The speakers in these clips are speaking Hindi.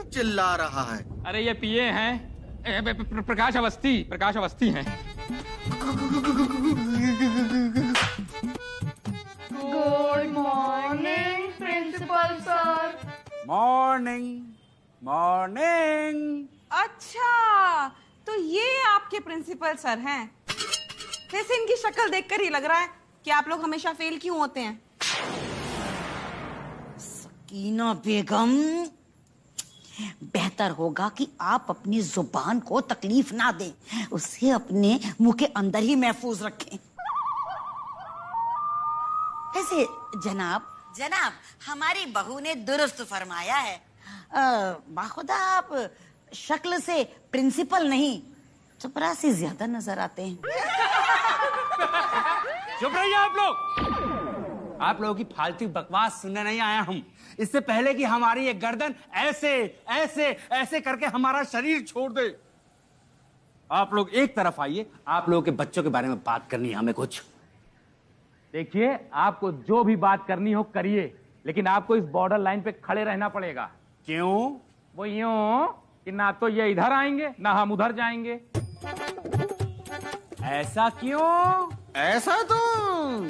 चिल्ला रहा है? अरे ये पिए हैं, प्रकाश अवस्थी हैं। Good morning principal sir. Morning. अच्छा, तो ये आपके प्रिंसिपल सर हैं। वैसे इनकी शक्ल देखकर ही लग रहा है कि आप लोग हमेशा फेल क्यों होते हैं। सकीना बेगम, बेहतर होगा कि आप अपनी जुबान को तकलीफ ना दें, उसे अपने मुंह के अंदर ही महफूज रखें। ऐसे जनाब हमारी बहू ने दुरुस्त फरमाया है। बाखुदा आप शक्ल से प्रिंसिपल नहीं, चपरासी ज्यादा नजर आते हैं। चुप रहिए आप लोग। आप लोगों की फालतू बकवास सुनने नहीं आया हम। इससे पहले कि हमारी ये गर्दन ऐसे ऐसे ऐसे करके हमारा शरीर छोड़ दे, आप लोग एक तरफ आइए। आप लोगों के बच्चों के बारे में बात करनी है हमें कुछ। देखिए, आपको जो भी बात करनी हो करिए, लेकिन आपको इस बॉर्डर लाइन पे खड़े रहना पड़ेगा। क्यों? वो यूं कि ना तो ये इधर आएंगे ना हम उधर जाएंगे। ऐसा क्यों? ऐसा तो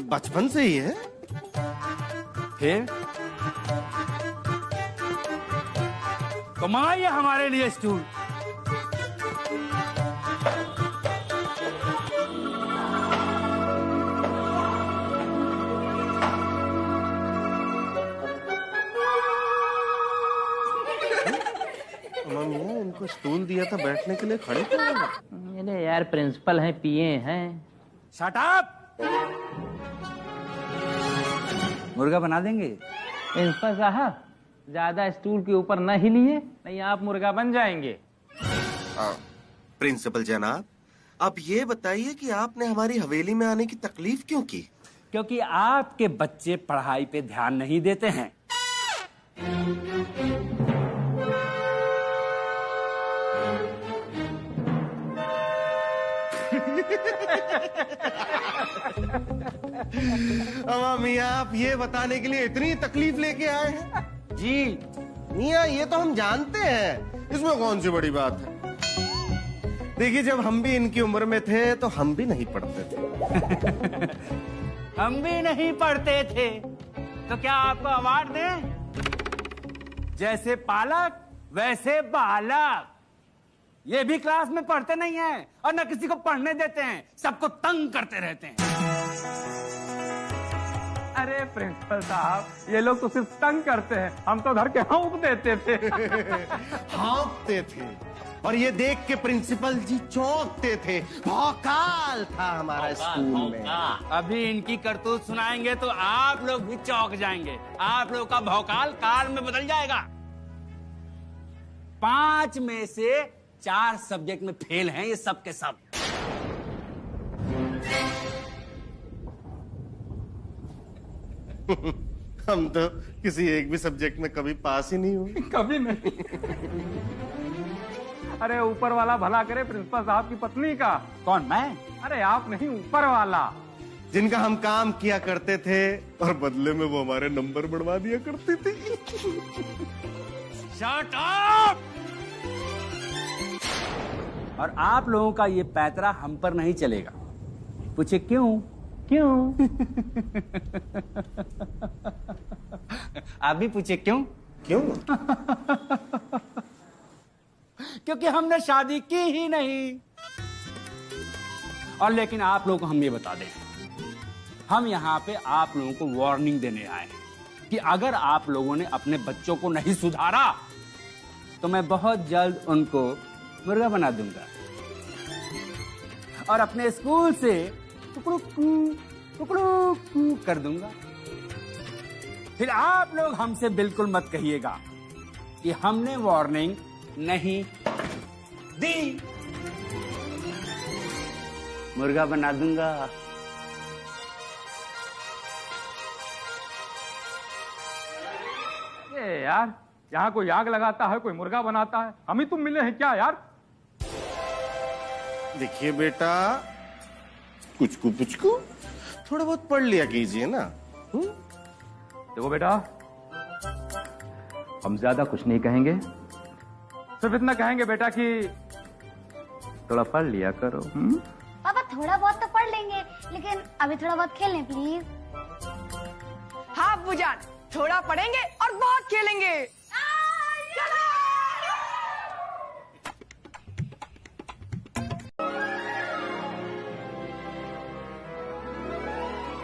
बचपन से ही है। फिर कमाइए हमारे लिए स्टूल। मियां, इनको स्टूल दिया था बैठने के लिए, खड़े क्यों हैं? अरे यार, प्रिंसिपल हैं, पिए हैं। Shut up. मुर्गा बना देंगे? प्रिंसिपल साहब, ज्यादा स्टूल के ऊपर न हिलिए, नहीं आप मुर्गा बन जाएंगे। प्रिंसिपल जनाब, अब ये बताइए कि आपने हमारी हवेली में आने की तकलीफ क्यों की? क्योंकि आपके बच्चे पढ़ाई पे ध्यान नहीं देते हैं। मियां, आप ये बताने के लिए इतनी तकलीफ लेके आए हैं? जी मियां, ये तो हम जानते हैं, इसमें कौन सी बड़ी बात है। देखिए, जब हम भी इनकी उम्र में थे तो हम भी नहीं पढ़ते थे। हम भी नहीं पढ़ते थे, तो क्या आपको अवार्ड दें? जैसे पालक वैसे बालक। ये भी क्लास में पढ़ते नहीं हैं और न किसी को पढ़ने देते हैं, सबको तंग करते रहते हैं। अरे प्रिंसिपल साहब, ये लोग तो सिर्फ तंग करते हैं, हम तो धर के हाँक देते थे। हाँकते थे, और ये देख के प्रिंसिपल जी चौंकते थे। भौकाल था हमारा स्कूल में। अभी इनकी करतूत सुनाएंगे तो आप लोग भी चौंक जाएंगे। आप लोग का भौकाल काल में बदल जाएगा। 5 में से 4 सब्जेक्ट में फेल हैं ये सब के सब। हम तो किसी एक भी सब्जेक्ट में कभी पास ही नहीं हुए। कभी नहीं। अरे ऊपर वाला भला करे प्रिंसिपल साहब की पत्नी का। कौन, मैं? अरे आप नहीं, ऊपर वाला, जिनका हम काम किया करते थे और बदले में वो हमारे नंबर बढ़वा दिया करती थी। Shut up! और आप लोगों का ये पैतरा हम पर नहीं चलेगा। पूछे क्यों? आप भी पूछे क्यों? क्योंकि हमने शादी की ही नहीं। और लेकिन आप लोगों को हम ये बता दें, हम यहाँ पे आप लोगों को वार्निंग देने आए हैं कि अगर आप लोगों ने अपने बच्चों को नहीं सुधारा तो मैं बहुत जल्द उनको मुर्गा बना दूंगा और अपने स्कूल से टुकड़ू कर दूंगा। फिर आप लोग हमसे बिल्कुल मत कहिएगा कि हमने वार्निंग नहीं दी। मुर्गा बना दूंगा। ये यार, यहाँ कोई आग लगाता है, कोई मुर्गा बनाता है, हम ही तुम मिले हैं क्या यार? देखिए बेटा, कुछ को थोड़ा बहुत पढ़ लिया कीजिए ना। देखो बेटा, हम ज्यादा कुछ नहीं कहेंगे, सिर्फ इतना कहेंगे बेटा कि थोड़ा पढ़ लिया करो। पापा थोड़ा बहुत तो पढ़ लेंगे, लेकिन अभी थोड़ा बहुत खेल लें प्लीज। हाँ अब्बू जान, थोड़ा पढ़ेंगे और बहुत खेलेंगे।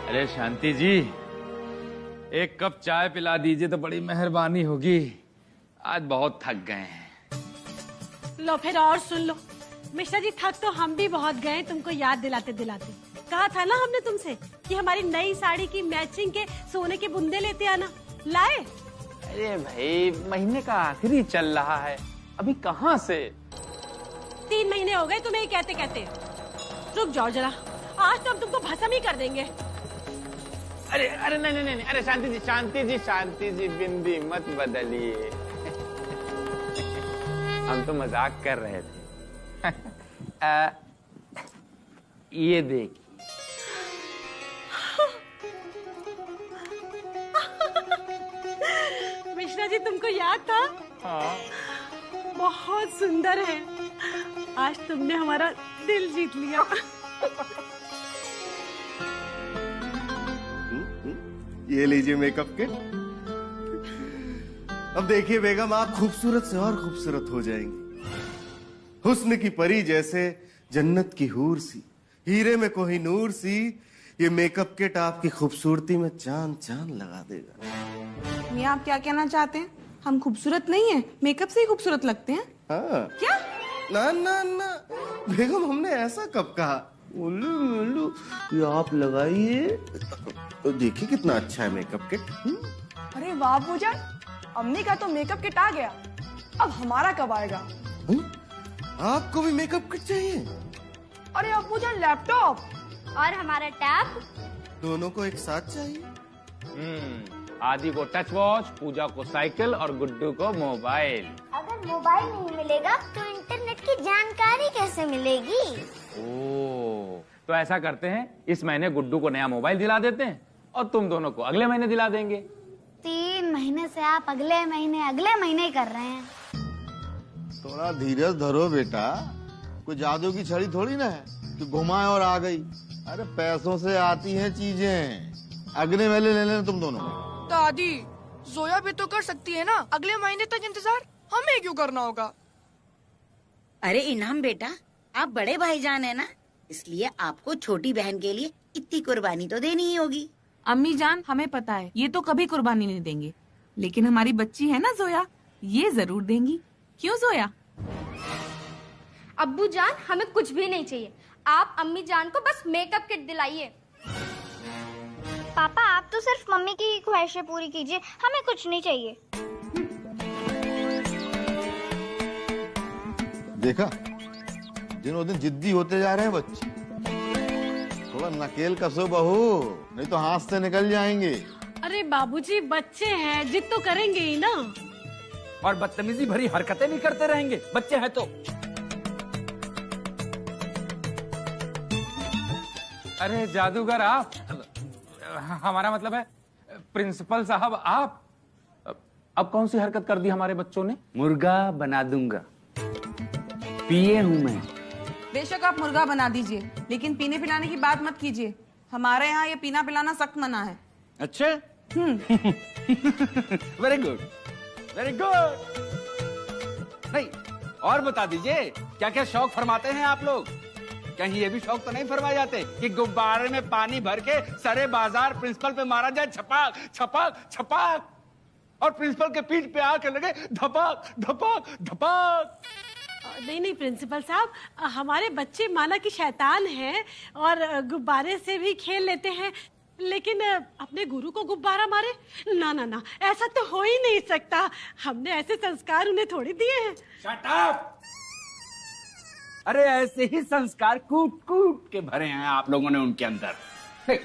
अरे शांति जी, एक कप चाय पिला दीजिए तो बड़ी मेहरबानी होगी। आज बहुत थक गए हैं। लो फिर और सुन लो। मिश्रा जी थक तो हम भी बहुत गए तुमको याद दिलाते दिलाते। कहा था ना हमने तुमसे कि हमारी नई साड़ी की मैचिंग के सोने के बुंदे लेते आना। लाए? अरे भाई, महीने का आखिरी चल रहा है, अभी कहाँ से? 3 महीने हो गए तुम्हें कहते कहते। रुक जाओ जरा, आज तो हम तुमको भस्म ही कर देंगे। अरे अरे नहीं, अरे शांति जी बिंदी मत बदलिए। हम तो मजाक कर रहे थे। ये देखिए। मिश्रा जी तुमको याद था? हाँ। बहुत सुंदर है। आज तुमने हमारा दिल जीत लिया। ये लीजिए मेकअप किट। अब देखिए बेगम, आप खूबसूरत से और खूबसूरत हो जाएंगी। हुस्न की परी जैसे, जन्नत की हूर सी, हीरे में कोहिनूर सी। ये मेकअप किट आपकी खूबसूरती में चांद चांद लगा देगा। मियाँ आप क्या कहना चाहते हैं? हम खूबसूरत नहीं हैं, मेकअप से ही खूबसूरत लगते हैं। हाँ। क्या? ना ना ना बेगम, हमने ऐसा कब कहा? उल्लू उल्लू, ये आप लगाइए तो देखिए कितना अच्छा है मेकअप किट। अरे वाह अब्बू जान, अम्मी का तो मेकअप किट आ गया, अब हमारा कब आएगा? आपको भी मेकअप किट चाहिए? अरे अब्बू जान लैपटॉप और हमारा टैब। दोनों को एक साथ चाहिए। आदि को टच वॉच, पूजा को साइकिल और गुड्डू को मोबाइल। अगर मोबाइल नहीं मिलेगा तो इंटरनेट की जानकारी कैसे मिलेगी? ओह, तो ऐसा करते हैं, इस महीने गुड्डू को नया मोबाइल दिला देते हैं और तुम दोनों को अगले महीने दिला देंगे। 3 महीने से आप अगले महीने ही कर रहे हैं। थोड़ा धीरज धरो बेटा, कोई जादू की छड़ी थोड़ी ना है कि घुमाए और आ गई। अरे पैसों से आती हैं चीजें, अगले महीने ले लेना तुम दोनों। दादी, जोया भी तो कर सकती है ना, अगले महीने तक इंतजार हमें क्यों करना होगा? अरे इनाम बेटा, आप बड़े भाईजान है ना, इसलिए आपको छोटी बहन के लिए इतनी कुर्बानी तो देनी ही होगी। अम्मी जान हमें पता है ये तो कभी कुर्बानी नहीं देंगे, लेकिन हमारी बच्ची है ना जोया, ये जरूर देंगी। क्यों जोया? अब्बू जान हमें कुछ भी नहीं चाहिए, आप अम्मी जान को बस मेकअप किट दिलाइए। पापा आप तो सिर्फ मम्मी की ख्वाहिशें पूरी कीजिए, हमें कुछ नहीं चाहिए। देखा, दिनों दिन जिद्दी होते जा रहे हैं बच्चे। थोड़ा नकेल कसो बहू, नहीं तो हाथ से निकल जाएंगे। अरे बाबूजी बच्चे हैं, जिद तो करेंगे ही ना। और बदतमीजी भरी हरकतें भी करते रहेंगे, बच्चे हैं तो। अरे जादूगर आप, हमारा मतलब है प्रिंसिपल साहब आप। अब कौन सी हरकत कर दी हमारे बच्चों ने? मुर्गा बना दूंगा, पिए हूं मैं। बेशक आप मुर्गा बना दीजिए, लेकिन पीने पिलाने की बात मत कीजिए। हमारे यहाँ ये पीना पिलाना सख्त मना है। अच्छा। Very good, very good. नहीं, और बता दीजिए क्या क्या शौक फरमाते हैं आप लोग? कहीं ये भी शौक तो नहीं फरमाए जाते कि गुब्बारे में पानी भर के सारे बाजार प्रिंसिपल पे मारा जाए, छपाक छपाक छपाक, और प्रिंसिपल के पीठ पे आके लगे धपाक धपाक धपाक। नहीं प्रिंसिपल साहब, हमारे बच्चे माना कि शैतान हैं और गुब्बारे से भी खेल लेते हैं, लेकिन अपने गुरु को गुब्बारा मारे, ना ना ना, ऐसा तो हो ही नहीं सकता। हमने ऐसे संस्कार उन्हें थोड़ी दिए हैं। Shut up! अरे ऐसे ही संस्कार कूट कूट के भरे हैं आप लोगों ने उनके अंदर।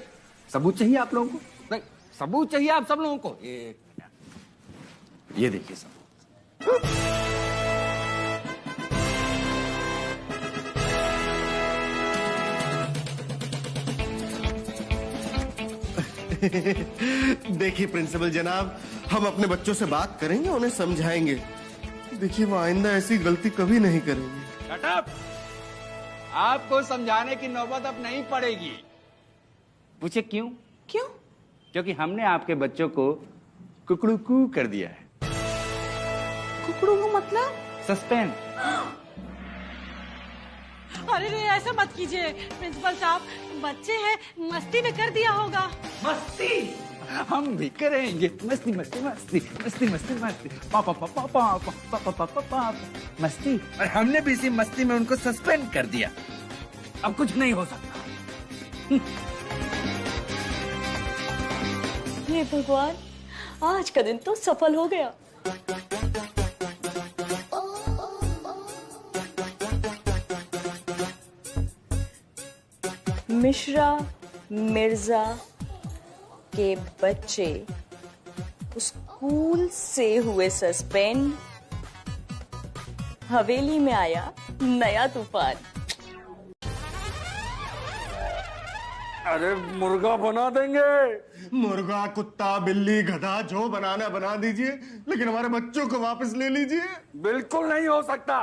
सबूत चाहिए आप लोगों को? सबूत चाहिए आप सब लोगों को? एक मिनट, ये देखिए सबूत। देखिए प्रिंसिपल जनाब, हम अपने बच्चों से बात करेंगे, उन्हें समझाएंगे। देखिए वो आइंदा ऐसी गलती कभी नहीं करेंगे। Shut up! आपको समझाने की नौबत अब नहीं पड़ेगी। पूछे क्यों? क्यों? क्योंकि हमने आपके बच्चों को कुकड़ू कर दिया है। कुकड़ू को मतलब? सस्पेंड। अरे रे, ऐसा मत कीजिए प्रिंसिपल साहब, बच्चे हैं, मस्ती में कर दिया होगा। मस्ती हम भी करेंगे, मस्ती मस्ती मस्ती मस्ती मस्ती मस्ती पापा पापा पापा पापा पापा पापा मस्ती। और हमने भी इसी मस्ती में उनको सस्पेंड कर दिया। अब कुछ नहीं हो सकता। हे भगवान, आज का दिन तो सफल हो गया। मिश्रा मिर्जा के बच्चे स्कूल से हुए सस्पेंड, हवेली में आया नया तूफान। अरे मुर्गा बना देंगे। मुर्गा, कुत्ता, बिल्ली, गधा, जो बनाना बना दीजिए, लेकिन हमारे बच्चों को वापस ले लीजिए। बिल्कुल नहीं हो सकता।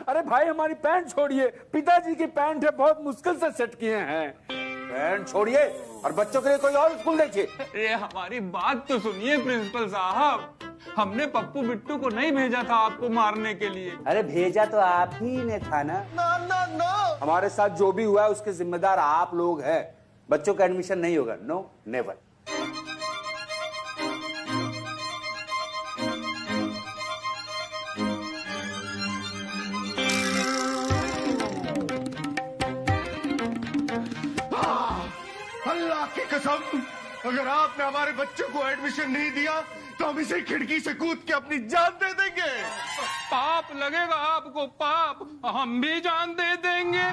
अरे भाई, हमारी पैंट छोड़िए, पिताजी की पैंट है, बहुत मुश्किल से सेट किए हैं। पैंट छोड़िए और बच्चों के लिए कोई और स्कूल देखिए। अरे हमारी बात तो सुनिए प्रिंसिपल साहब, हमने पप्पू बिट्टू को नहीं भेजा था आपको मारने के लिए। अरे भेजा तो आप ही ने था ना। ना। हमारे साथ जो भी हुआ है उसके जिम्मेदार आप लोग हैं। बच्चों का एडमिशन नहीं होगा। No never. अल्लाह की कसम, अगर आपने हमारे बच्चों को एडमिशन नहीं दिया तो हम इसे खिड़की से कूद के अपनी जान दे देंगे। पाप लगेगा आपको, पाप, हम भी जान दे देंगे।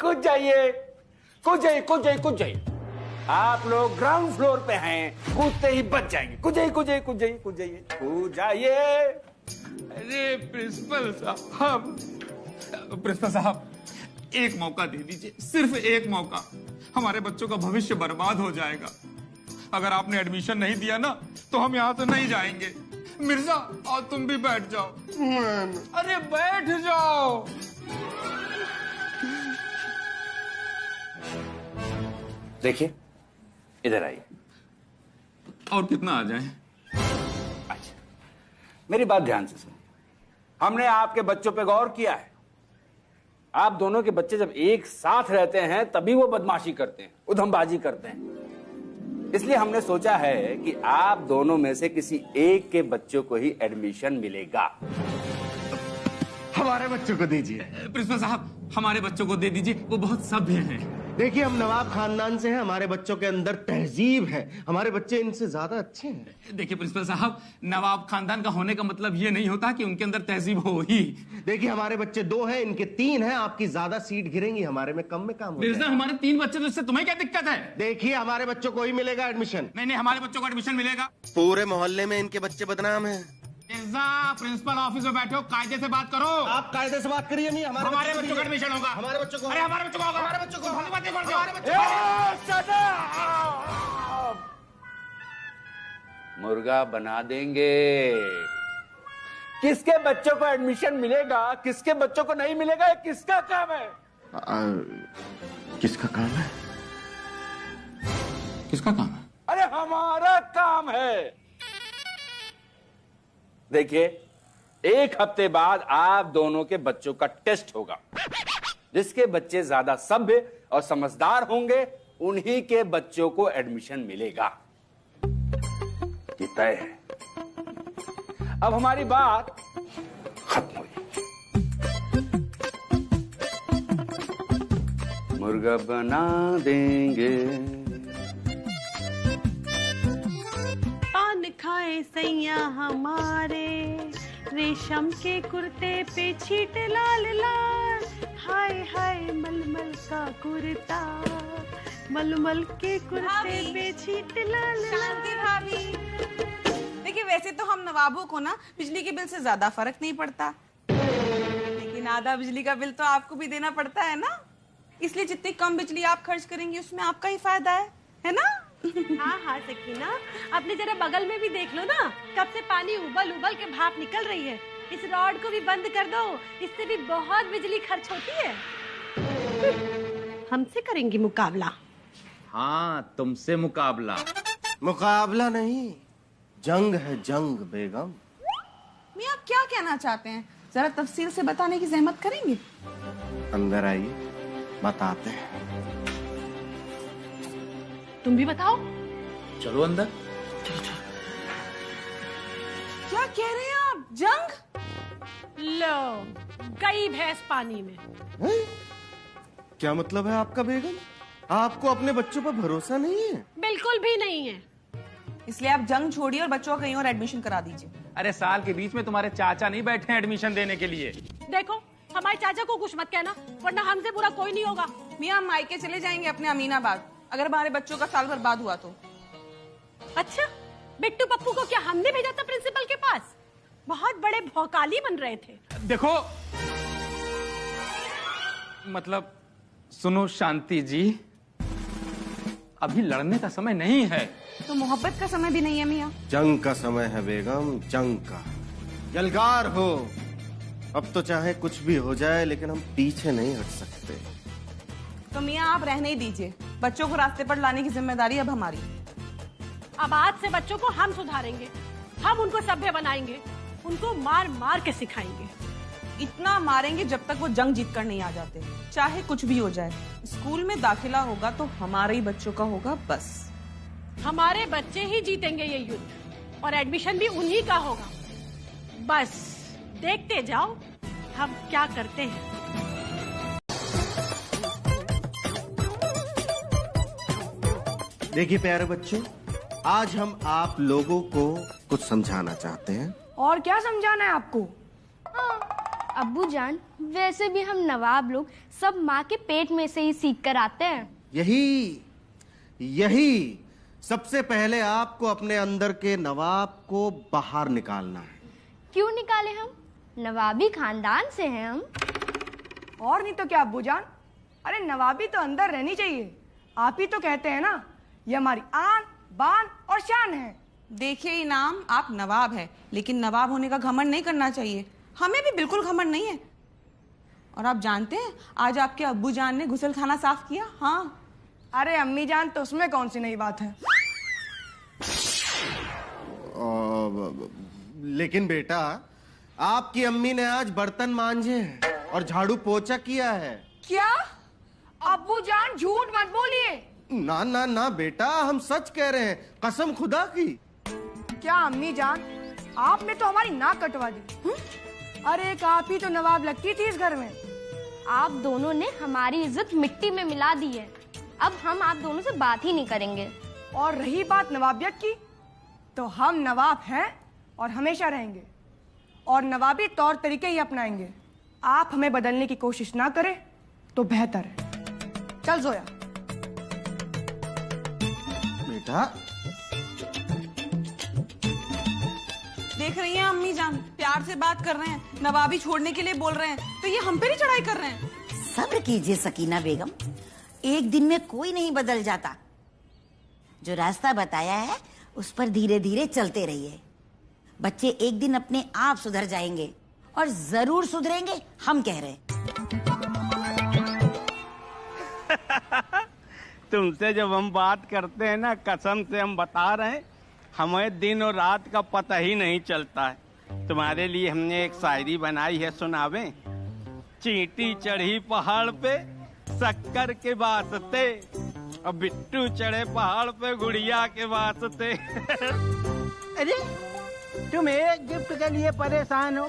कूद जाइए, कूद जाइए, कूद जाइए, कूद जाइए। आप लोग ग्राउंड फ्लोर पे हैं, कूदते ही बच जाएंगे। कूद जाइए, कूद जाइए, कूद जाइए, कूद जाइए, कूद जाइए। अरे प्रिंसिपल साहब, एक मौका दे दीजिए, सिर्फ एक मौका। हमारे बच्चों का भविष्य बर्बाद हो जाएगा। अगर आपने एडमिशन नहीं दिया ना तो हम यहाँ से नहीं जाएंगे। मिर्जा, और तुम भी बैठ जाओ। अरे बैठ जाओ। देखिए, इधर आइए। और कितना आ जाए? अच्छा, मेरी बात ध्यान से सुनिए। हमने आपके बच्चों पे गौर किया है। आप दोनों के बच्चे जब एक साथ रहते हैं तभी वो बदमाशी करते हैं, उधमबाजी करते हैं। इसलिए हमने सोचा है कि आप दोनों में से किसी एक के बच्चों को ही एडमिशन मिलेगा। हमारे बच्चों को दीजिए। प्रिंसिपल साहब, हमारे बच्चों को दे दीजिए, वो बहुत सभ्य हैं। देखिए, हम नवाब खानदान से हैं, हमारे बच्चों के अंदर तहजीब है, हमारे बच्चे इनसे ज्यादा अच्छे हैं। देखिए प्रिंसिपल साहब, नवाब खानदान का होने का मतलब ये नहीं होता कि उनके अंदर तहजीब हो ही। देखिए, हमारे बच्चे 2 हैं, इनके 3 हैं। आपकी ज्यादा सीट गिरेंगी, हमारे में कम काम मिर्जा, हमारे 3 बच्चे, तो इससे तुम्हें क्या दिक्कत है? देखिए, हमारे बच्चों को ही मिलेगा एडमिशन। नहीं, हमारे बच्चों को एडमिशन मिलेगा। पूरे मोहल्ले में इनके बच्चे बदनाम हैं। मिर्जा, प्रिंसिपल ऑफिस में बैठो, कायदे से बात करो। आप कायदे से बात करिए। नहीं, हमारे बच्चों का एडमिशन होगा। हमारे बच्चों को, अरे हमारे बच्चों को होगा, हमारे बच्चों को, हमारे बच्चों। मुर्गा बना देंगे। किसके बच्चों को एडमिशन मिलेगा, किसके बच्चों को नहीं मिलेगा, ये किसका काम है? किसका काम है? किसका काम है? अरे हमारा काम है। देखिए, 1 हफ्ते बाद आप दोनों के बच्चों का टेस्ट होगा। जिसके बच्चे ज्यादा सभ्य और समझदार होंगे उन्हीं के बच्चों को एडमिशन मिलेगा। ये तय है। अब हमारी बात खत्म हुई। मुर्गा बना देंगे। पान खाए सैया हमारे, रेशम के कुर्ते पे छीट लाल लाल, हाय हाय मलमल का कुर्ता, मलमल के कुर्ते पे छीट लाल शांति लाल। भाभी, देखिए वैसे तो हम नवाबों को ना बिजली के बिल से ज्यादा फर्क नहीं पड़ता, लेकिन आधा बिजली का बिल तो आपको भी देना पड़ता है ना। इसलिए जितनी कम बिजली आप खर्च करेंगी उसमें आपका ही फायदा है ना? हाँ हाँ सकीना, अपने जरा बगल में भी देख लो ना, कब से पानी उबल उबल के भाप निकल रही है। इस रॉड को भी बंद कर दो, इससे भी बहुत बिजली खर्च होती है। हमसे करेंगी मुकाबला? हाँ, तुमसे मुकाबला। मुकाबला नहीं, जंग है जंग बेगम। मियां आप क्या कहना चाहते हैं, जरा तफसील से बताने की जहमत करेंगे? अंदर आइए, बताते हैं। तुम भी बताओ। चलो अंदर। क्या कह रहे हैं आप, जंग? लो, गई भैंस पानी में। हैं? क्या मतलब है आपका बेगम? आपको अपने बच्चों पर भरोसा नहीं है? बिल्कुल भी नहीं है। इसलिए आप जंग छोड़िए और बच्चों का कहीं और एडमिशन करा दीजिए। अरे साल के बीच में तुम्हारे चाचा नहीं बैठे हैं एडमिशन देने के लिए। देखो, हमारे चाचा को कुछ मत कहना, वरना हमसे बुरा कोई नहीं होगा। मियां हम मायके चले जाएंगे अपने अमीनाबाद, अगर हमारे बच्चों का साल बर्बाद हुआ तो। अच्छा, बिट्टू पप्पू को क्या हमने भेजा था प्रिंसिपल के पास? बहुत बड़े भौकाली बन रहे थे। देखो, मतलब सुनो शांति जी, अभी लड़ने का समय नहीं है। तो मोहब्बत का समय भी नहीं है मियां? जंग का समय है बेगम, जंग का। यलगार हो, अब तो चाहे कुछ भी हो जाए लेकिन हम पीछे नहीं हट सकते। तो मियां आप रहने ही दीजिए, बच्चों को रास्ते पर लाने की जिम्मेदारी अब हमारी। अब आज से बच्चों को हम सुधारेंगे, हम उनको सभ्य बनाएंगे, उनको मार मार के सिखाएंगे। इतना मारेंगे जब तक वो जंग जीत कर नहीं आ जाते, चाहे कुछ भी हो जाए। स्कूल में दाखिला होगा तो हमारे ही बच्चों का होगा बस। हमारे बच्चे ही जीतेंगे ये युद्ध, और एडमिशन भी उन्हीं का होगा। बस देखते जाओ हम क्या करते हैं। देखिए प्यारे बच्चों, आज हम आप लोगों को कुछ समझाना चाहते हैं। और क्या समझाना है आपको? अब्बू जान, वैसे भी हम नवाब लोग सब माँ के पेट में से ही सीख कर आते हैं। यही सबसे पहले आपको अपने अंदर के नवाब को बाहर निकालना है। क्यों निकाले हम? नवाबी खानदान से हैं हम। और नहीं तो क्या अब्बू जान, अरे नवाबी तो अंदर रहनी चाहिए। आप ही तो कहते हैं ना, ये हमारी आन बान और शान है। देखिए इनाम, आप नवाब है, लेकिन नवाब होने का घमंड नहीं करना चाहिए। हमें भी बिल्कुल घमंड नहीं है। और आप जानते हैं आज आपके अब्बू जान ने गुसलखाना साफ किया। हाँ, अरे अम्मी जान, तो उसमें कौन सी नई बात है? लेकिन बेटा, आपकी अम्मी ने आज बर्तन मांजे हैं और झाड़ू पोछा किया है। क्या? अब्बू जान झूठ मत बोलिए। ना ना ना बेटा, हम सच कह रहे हैं, कसम खुदा की। क्या अम्मी जान, आपने तो हमारी नाक कटवा दी। अरे एक आप ही तो नवाब लगती थी इस घर में। आप दोनों ने हमारी इज्जत मिट्टी में मिला दी है। अब हम आप दोनों से बात ही नहीं करेंगे। और रही बात नवाबियत की, तो हम नवाब हैं और हमेशा रहेंगे, और नवाबी तौर तरीके ही अपनाएंगे। आप हमें बदलने की कोशिश ना करें तो बेहतर है। चल जोया। बेटा, देख रही हैं अम्मी जान, प्यार से बात कर रहे हैं, नवाबी छोड़ने के लिए बोल रहे हैं, तो ये हम पे ही चढ़ाई कर रहे हैं। सब्र कीजिए सकीना बेगम, एक दिन में कोई नहीं बदल जाता। जो रास्ता बताया है उस पर धीरे धीरे चलते रहिए। बच्चे एक दिन अपने आप सुधर जाएंगे, और जरूर सुधरेंगे, हम कह रहे हैं। तुमसे जब हम बात करते हैं ना, कसम से हम बता रहे हैं, हमें दिन और रात का पता ही नहीं चलता है। तुम्हारे लिए हमने एक शायरी बनाई है, सुनावे। चींटी चढ़ी पहाड़ पे शक्कर के वास्ते, और बिट्टू चढ़े पहाड़ पे गुड़िया के वास्ते। अरे तुम एक गिफ्ट के लिए परेशान हो?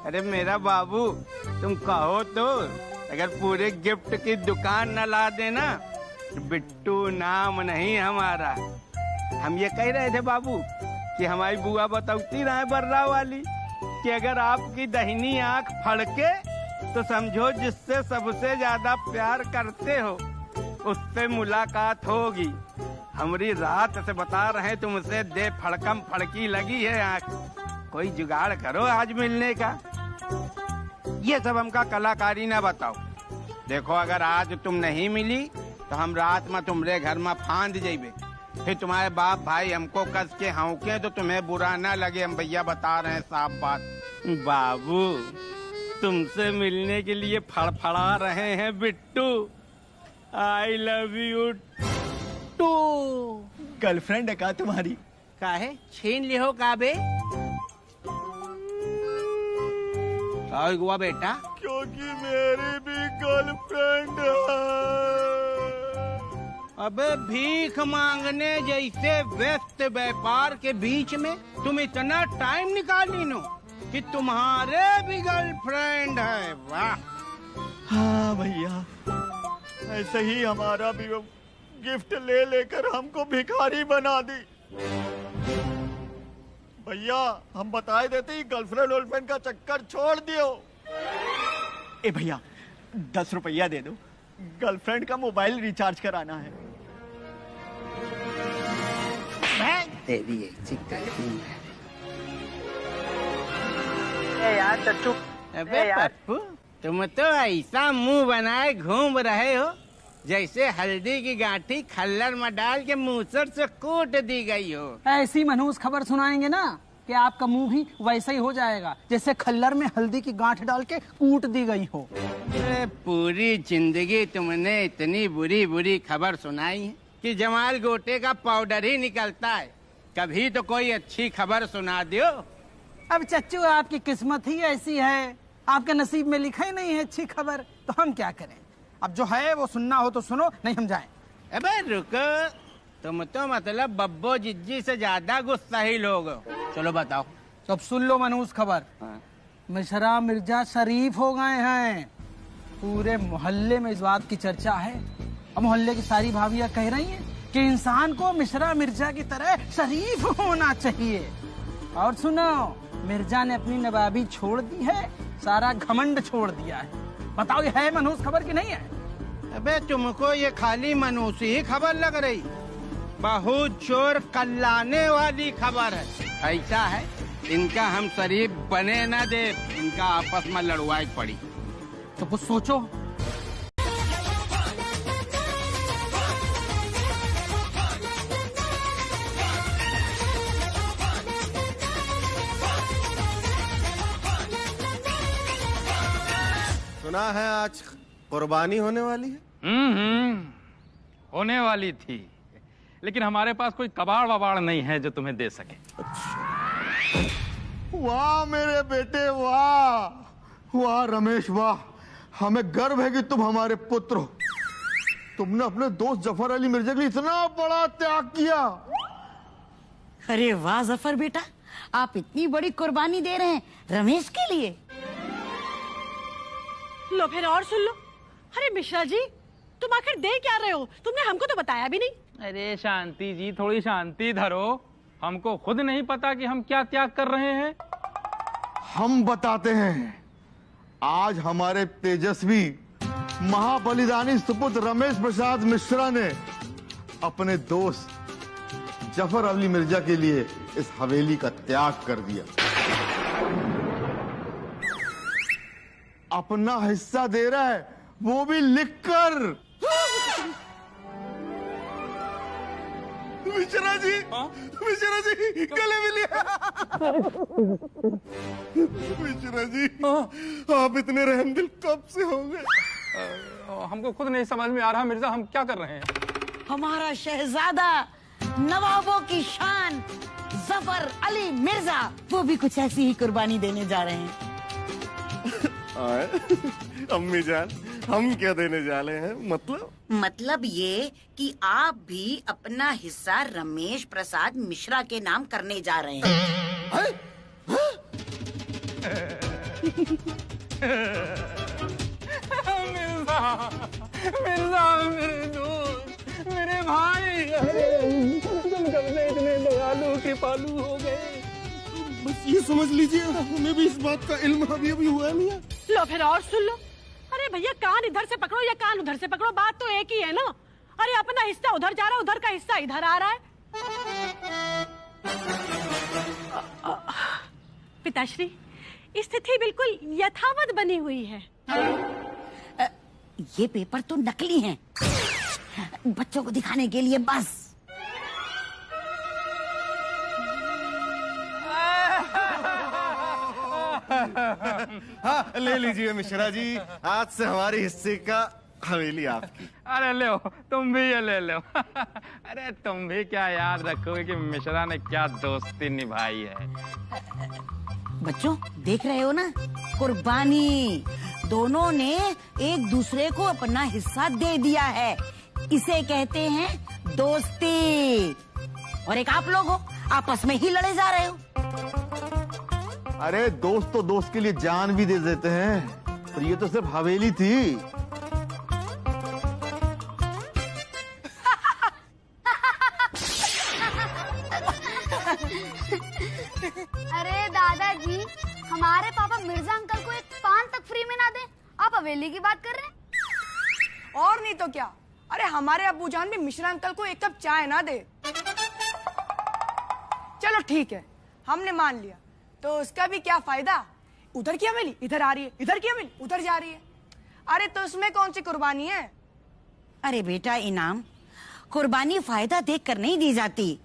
अरे मेरा बाबू, तुम कहो तो अगर पूरे गिफ्ट की दुकान न ला देना, तो बिट्टू नाम नहीं हमारा। हम ये कह रहे थे बाबू कि हमारी बुआ बतौती रहे बर्रा वाली कि अगर आपकी दाहिनी आंख फड़के तो समझो जिससे सबसे ज्यादा प्यार करते हो उससे मुलाकात होगी। हमारी रात से बता रहे तुमसे दे फड़कम फड़की लगी है आंख, कोई जुगाड़ करो आज मिलने का। ये सब हमका कलाकारी ना बताओ। देखो अगर आज तुम नहीं मिली तो हम रात में तुम्हारे घर में फांद जेबे, फिर तुम्हारे बाप भाई हमको कस के हौके तो तुम्हें बुरा ना लगे। हम भैया बता रहे हैं साफ बात। बाबू तुमसे मिलने के लिए फड़फड़ा रहे हैं Bittu. I love you too. Girlfriend है का तुम्हारी? काहे छीन लियो काबे? और हुआ बेटा? क्योंकि मेरी भी गर्लफ्रेंड है। अबे भीख मांगने जैसे व्यस्त व्यापार के बीच में तुम इतना टाइम निकाली नो कि तुम्हारे भी गर्लफ्रेंड है। वाह। हाँ भैया, ऐसे ही हमारा भी वो गिफ्ट ले लेकर हमको भिखारी बना दी। भैया हम बताए देते ही गर्लफ्रेंड वर्लफ्रेंड का चक्कर छोड़ दियो। ए भैया 10 रुपया दे दो, गर्लफ्रेंड का मोबाइल रिचार्ज कराना है। दे दिए। यार चच्चू। अबे पप्पू तुम तो ऐसा मुंह बनाए घूम रहे हो जैसे हल्दी की गांठी खल्लर में डाल के मूसर से कूट दी गई हो। ऐसी मनहूस खबर सुनाएंगे ना कि आपका मुंह भी वैसा ही हो जाएगा जैसे खल्लर में हल्दी की गांठ डाल के कूट दी गई हो। पूरी जिंदगी तुमने इतनी बुरी बुरी खबर सुनाई है कि जमाल गोटे का पाउडर ही निकलता है। कभी तो कोई अच्छी खबर सुना दो। अब चच्चू आपकी किस्मत ही ऐसी है, आपके नसीब में लिखा ही नहीं है अच्छी खबर, तो हम क्या करें। अब जो है वो सुनना हो तो सुनो, नहीं हम जाएं। अबे रुको, तुम तो मतलब बब्बो जिज्जी से ज्यादा गुस्सा ही लोग हो। चलो बताओ। तो अब सुन लो मनहूस खबर। मिश्रा मिर्जा शरीफ हो गए हैं। पूरे मोहल्ले में इस बात की चर्चा है। अब मोहल्ले की सारी भाभियां कह रही हैं कि इंसान को मिश्रा मिर्जा की तरह शरीफ होना चाहिए। और सुनो, मिर्जा ने अपनी नवाबी छोड़ दी है, सारा घमंड छोड़ दिया है। बताओ ये है मनहूस खबर की नहीं है? अबे तुमको ये खाली मनहूसी ही खबर लग रही, बहुत चोर कल्लाने वाली खबर है। ऐसा है इनका हम शरीफ बने ना दे, इनका आपस में लड़वाई पड़ी। तो कुछ सोचो। सुना है आज कुर्बानी होने वाली है। होने वाली थी, लेकिन हमारे पास कोई कबाड़ वबाड़ नहीं है जो तुम्हें दे सके। वाह मेरे बेटे, वाह वाह रमेश, वाह। हमें गर्व है कि तुम हमारे पुत्र हो। तुमने अपने दोस्त जफर अली मिर्जा के लिए इतना बड़ा त्याग किया। अरे वाह जफर बेटा, आप इतनी बड़ी कुर्बानी दे रहे हैं रमेश के लिए। लो फिर और सुन लो। अरे मिश्रा जी, तुम आखिर दे क्या रहे हो? तुमने हमको तो बताया भी नहीं। अरे शांति जी, थोड़ी शांति धरो। हमको खुद नहीं पता कि हम क्या त्याग कर रहे हैं। हम बताते हैं। आज हमारे तेजस्वी महाबलिदानी सुपुत्र रमेश प्रसाद मिश्रा ने अपने दोस्त जफर अली मिर्जा के लिए इस हवेली का त्याग कर दिया। अपना हिस्सा दे रहा है, वो भी लिखकर। मिश्रा जी, मिश्रा जी गले मिलिए। मिश्रा जी, आप इतने रहमदिल कब से हो गए? हमको खुद नहीं समझ में आ रहा मिर्जा, हम क्या कर रहे हैं। हमारा शहजादा नवाबों की शान जफर अली मिर्जा, वो भी कुछ ऐसी ही कुर्बानी देने जा रहे हैं। अम्मी जान, हम क्या देने जा रहे हैं? मतलब ये कि आप भी अपना हिस्सा रमेश प्रसाद मिश्रा के नाम करने जा रहे हैं। मिर्जा मेरे दोस्त, मेरे भाई, तुम कब से इतने दयालु कृपालु हो गए? बस ये समझ लीजिए, हमें भी इस बात का इल्म अभी हुआ नहीं है। लो फिर और सुन लो। अरे भैया, कान इधर से पकड़ो या कान उधर से पकड़ो, बात तो एक ही है ना। अरे अपना हिस्सा उधर जा रहा है, उधर का हिस्सा इधर आ रहा है। पिताश्री, स्थिति बिल्कुल यथावत बनी हुई है। ये पेपर तो नकली हैं, बच्चों को दिखाने के लिए बस। हाँ ले लीजिए मिश्रा जी, आज से हमारे हिस्से का हवेली आपकी। अरे ले तुम भी ये ले लो। अरे तुम भी क्या याद रखोगे कि मिश्रा ने क्या दोस्ती निभाई है। बच्चों देख रहे हो ना, कुर्बानी, दोनों ने एक दूसरे को अपना हिस्सा दे दिया है, इसे कहते हैं दोस्ती। और एक आप लोग हो, आपस में ही लड़े जा रहे हो। अरे दोस्त तो दोस्त के लिए जान भी दे देते हैं, पर ये तो सिर्फ हवेली थी। अरे दादाजी, हमारे पापा मिर्जा अंकल को एक पान तक फ्री में ना दे, आप हवेली की बात कर रहे हैं? और नहीं तो क्या, अरे हमारे अब्बू जान भी मिश्रा अंकल को एक कप चाय ना दे। चलो ठीक है, हमने मान लिया, तो उसका भी क्या फायदा। उधर की हवेली इधर आ रही है, इधर की हवेली उधर जा रही है। अरे तो उसमें कौन सी कुर्बानी है। अरे बेटा इनाम, कुर्बानी फायदा देख कर नहीं दी जाती,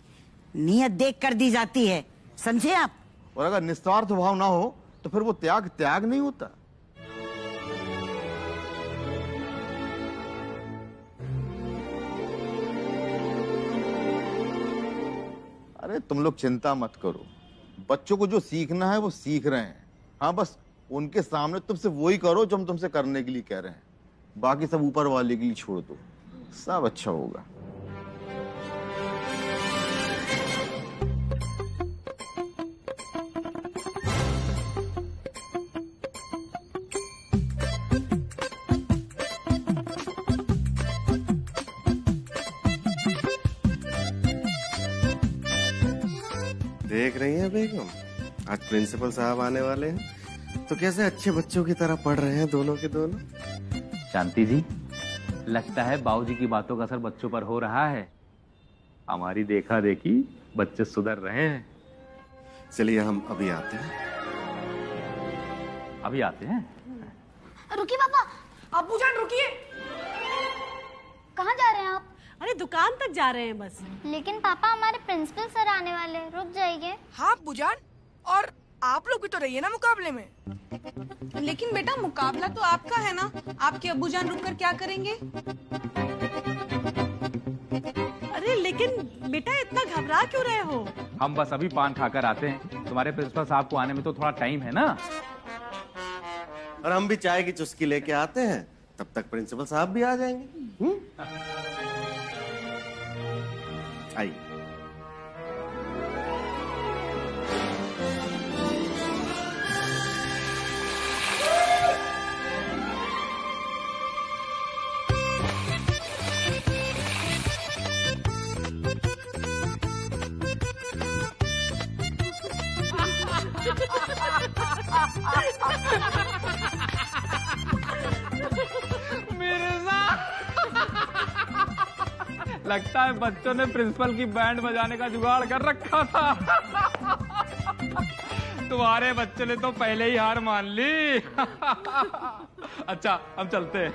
नियत देख कर दी जाती है, समझे आप। और अगर निस्वार्थ भाव ना हो तो फिर वो त्याग त्याग नहीं होता। अरे तुम लोग चिंता मत करो, बच्चों को जो सीखना है वो सीख रहे हैं। हाँ बस उनके सामने तुमसे वही करो जो हम तुमसे करने के लिए कह रहे हैं, बाकी सब ऊपर वाले के लिए छोड़ दो, सब अच्छा होगा। देख रही हैं बेगम, आज प्रिंसिपल साहब आने वाले हैं, तो कैसे अच्छे बच्चों की तरह पढ़ रहे हैं दोनों के दोनों। शांति जी, लगता है बाबूजी की बातों का असर बच्चों पर हो रहा है। हमारी देखा देखी बच्चे सुधर रहे हैं। चलिए हम अभी आते हैं। अभी आते हैं। रुकिए पापा। अब्बू जान रुकिए। कहाँ जा रहे हैं आप? अरे दुकान तक जा रहे हैं बस। लेकिन पापा हमारे प्रिंसिपल सर आने वाले, रुक जाइए। हाँ अब्बू जान, और आप लोग भी तो रहिए ना मुकाबले में। लेकिन बेटा मुकाबला तो आपका है ना, आपके अब्बू जान रुक कर क्या करेंगे? अरे लेकिन बेटा इतना घबरा क्यों रहे हो? हम बस अभी पान खाकर आते हैं, तुम्हारे प्रिंसिपल साहब को आने में तो थोड़ा टाइम है ना। और हम भी चाय की चुस्की लेके आते हैं, तब तक प्रिंसिपल साहब भी आ जाएंगे। आइए। लगता है बच्चों ने प्रिंसिपल की बैंड बजाने का जुगाड़ कर रखा था। तुम्हारे बच्चों ने तो पहले ही हार मान ली। अच्छा हम चलते हैं।